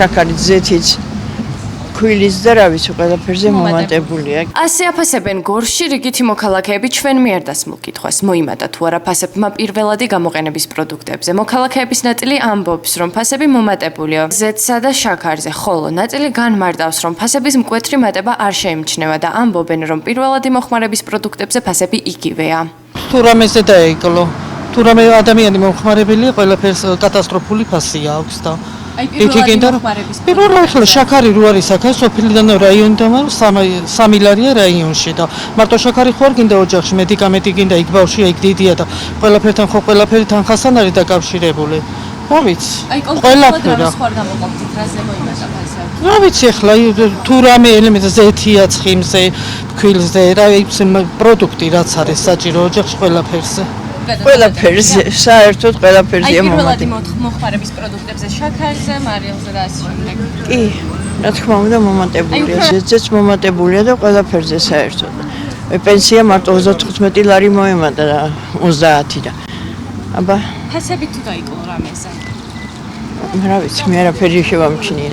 შაქარით, ზეთით, ქვილის და რა ვიცი, ყველაფერზე მომატებულია. ასე აფასებენ გორში რიგითი მოქალაქეები ჩვენ მიერ დასმულ კითხვას. მოიმატა თუ არა ფასებმა პირველადი გამოყენების პროდუქტებზე. მოქალაქეების ნაწილი ამბობს, რომ ფასები მომატებულია ზეთსა და შაქარზე, ხოლო ნაწილი განმარტავს, რომ ფასების მკვეთრი მატება არ შეიმჩნევა და ამბობენ, რომ პირველადი მოხმარების პროდუქტებზე ფასები იგივეა. თუ რამეზე დაიკლო, თუ რამე ადამიანი მომხმარებელია, ყველაფერს კატასტროფული ფასი აქვს და პირველადი მოხმარების პირველად ახლა შაქარი რო არის აქ სოფლიდან რაიონიდან 3 ლარია რაიონში და მარტო შაქარი ხო არ გინდა ოჯახში მედიკამენტი გინდა იქ ბავშვია იქ დიდია და ყველაფერთან ხო ყველაფერი თანხასთან არის დაკავშირებული. რა ვიცი. ყველაფერი სხვა გამოყოფით რაზე მოიმატა ფასები. რა ვიცი ახლა თუ რამე ელემენტი ზეთია ცხიმზე, ქვილზე, რა ვიცი პროდუქტი რაც არის საჭირო ოჯახში ყველაფერზე. ყველაფერზე, საერთოდ ყველაფერზეა პირველადი მოხმარების პროდუქტებზე შაქარზე, მარილზე და ასე შემდეგ. კი, რა თქმა უნდა მომატებულია, ზეთზეც მომატებულია და ყველაფერზე საერთოდ. პენსია მარტო 35 ლარი მოემატა და 30 და. აბა, ფასები თუ დაიკლო რამეზე. რა ვიცი, მე არაფერი შევამჩნიე.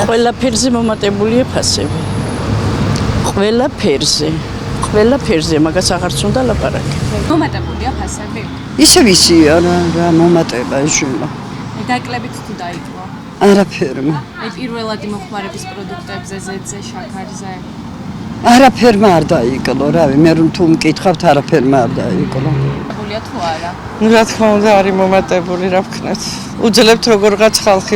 ყველაფერზე მომატებულია ფასები. ყველაფერზე, მაგას აღარც უნდა ლაპარაკი. მომატებულია ფასები. ისე ვიცი რა მომატება ეშულა. დაკლებით თუ დაიკლო. არაფერმა. პირველადი მოხმარების პროდუქტებზე, ზეთზე, შაქარზე. არაფერმა არ დაიკლო, რავი, მე თუ მკითხავთ არაფერმა არ დაიკლო. მომატებულია თუ არა? რა თქმა უნდა არის მომატებული, რა ვქნათ. უძლებთ როგორღაც ხალხი